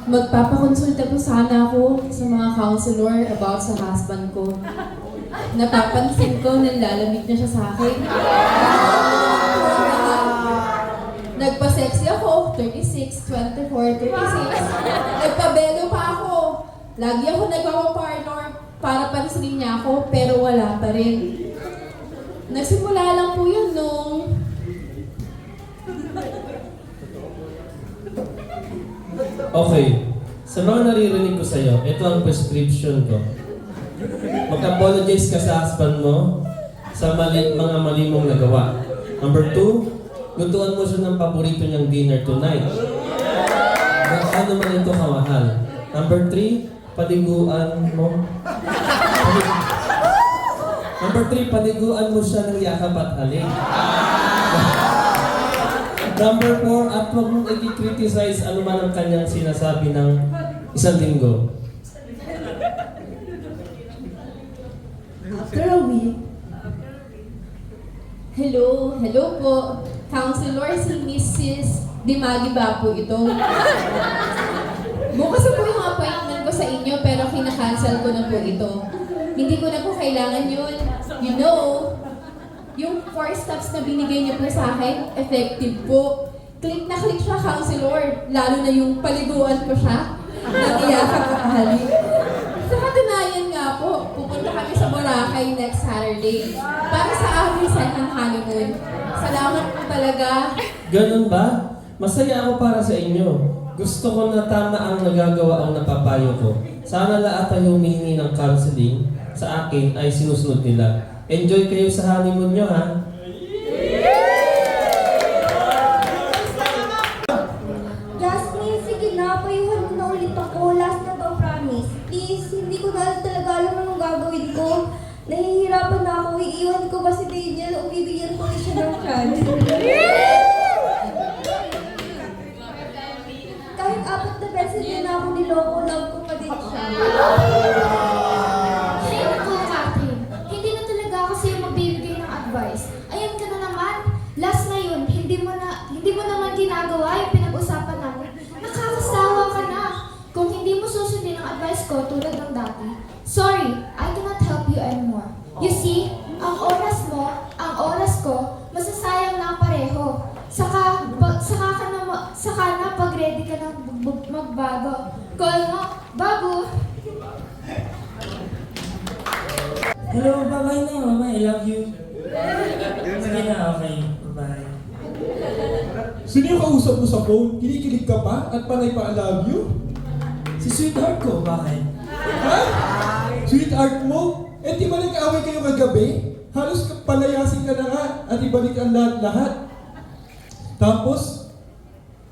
Magpapakonsulta po sana ako sa mga counselor about sa husband ko. Napapansin ko nilalamig na siya sa akin. Nagpa-sexy ako, 36, 24, 36. Nagpabelo pa ako. Lagi ako nagpapaparlor para pansinin niya ako, pero wala pa rin. Nagsimula lang po yun nung... Okay, sa mga naririnig ko sa'yo, ito ang prescription ko. Mag-apologize ka sa husband mo sa mga mali mong nagawa. Number 2, lutuan mo siya ng paborito niyang dinner tonight. Ano man ito kamahal. Number 3, paliguan mo. Number 3, paliguan mo siya ng yakap at halik. Number 4, at huwag mong i-criticize ano man ang kanyang sinasabi ng isang linggo. After a week, hello po. Counselor, si Mrs. Dimagi ba po ito? Bukas na po yung appointment ko sa inyo pero kinakancel ko na po ito. Hindi ko na po kailangan yun. You know, yung 4 steps na binigay niyo po sa akin, effective po. Click na click siya, counselor. Lalo na yung paliguan ko siya. Natiyakan ko kahali. Sa katunayan nga po, pupunta kami sa Boracay next Saturday para sa aming second honeymoon. Salamat po talaga. Ganun ba? Masaya ako para sa inyo. Gusto ko na tama ang nagagawa ang napapayo ko. Sana lahat ay humihingi ng counseling sa akin ay sinusunod nila. Enjoy kayo sa honeymoon nyo, ha? Jasmine, sige na, payuhan mo na ulit ako. Last na to, promise. Please, hindi ko na talaga alam anong gagawin ko. Nahihirapan na ako. Iiwan ko ba si Daniel o bibigyan ko rin siya ng chance? Kahit 4 na beses din ako niloko, love ko pa din siya. Ay, naku, Catherine. Hindi na talaga ako sa'yo magbibigay ng advice. Ayan ka na naman. Last na yun, hindi mo naman ginagawa yung pinag-usapan natin. Nakakasawa ka na. Kung hindi mo susundin ang advice ko tulad ng dati, sorry, I cannot help you anymore. You see, ang oras mo, ang oras ko, masasayang na ang pareho. Saka na pag ready ka na magbago. Call mo, bago. Hello, bye-bye na. Mama, I love you. Sige na, okay. Bye-bye. Sino yung kausap mo sa phone? Kinikilig ka pa at panay pa I love you? Si sweetheart ko, bakit? Ha? Sweetheart mo? Eh di ba nag-away kayo kagabi? Halos palayasin ka na nga at ibalik ang lahat-lahat. Tapos,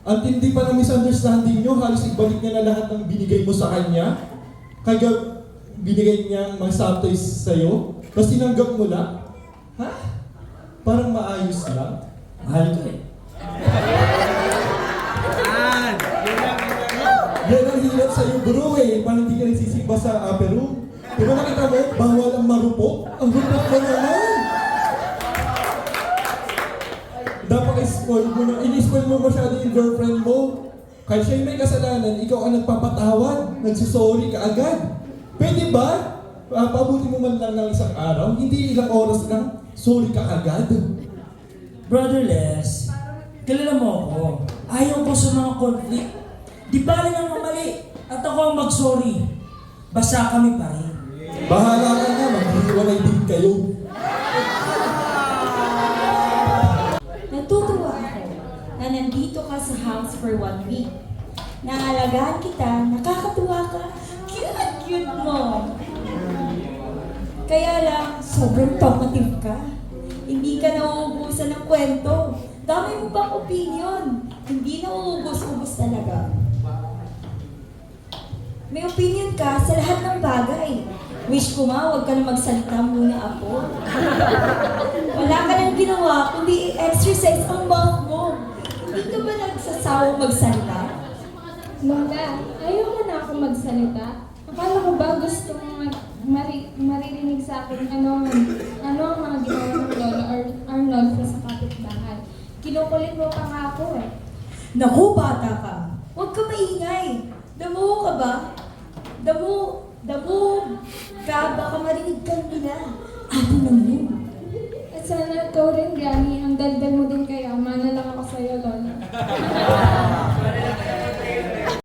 ang tindi pa ng misunderstanding nyo, halos ibalik niya na lahat ng binigay mo sa kanya. Kaya binigay niya mga santoys sa'yo. Tapos tinanggap mo lang. Ha? Parang maayos lang. Mahal ko eh. Yan ang hirap sa'yo bro eh. Parang hindi ka nagsisimba sa upper room. Diba nakita mo, bawal ang marupok? Ang rupok mo naman. Dapat i-spoil mo na, in-spoil mo masyado yung girlfriend mo. Kahit siya'y may kasalanan, ikaw ang nagpapatawad, nagsusorry ka agad. Pwede ba? Pabuti mo man lang ng isang araw, hindi ilang oras lang, sorry ka agad. Brother Les, kilala mo ako. Ayaw ko sa mga conflict. Di ba lang ang mali at ako ang mag-sorry. Basta kami pa rin. Bahala ka na, maghihiwalay din kayo. Natutuwa ako na nandito ka sa house for 1 week. Naalagaan kita, nakakatuwa ka, cute mo. Kaya lang, sobrang talkative ka. Hindi ka nauubusan ng kwento. Dami mo pang opinion. Hindi nauubos-ubos talaga. May opinion ka sa lahat ng bagay. Wish ko nga, huwag ka na magsalita muna ako. Wala ka nang ginawa, kundi i-exercise ang mouth mo. Hindi ka ba nagsasawang magsalita? Lola, ayaw mo na ako magsalita. Akala ko ba gusto mong maririnig sa akin ano ang mga ginawa ng Lola or Arnold sa kapitbahay. Kinukulit mo pa nga ako eh. Naku, bata ka. Huwag ka maingay. Damo ka ba? Damo ka, baka marinig ka nila. Atin ng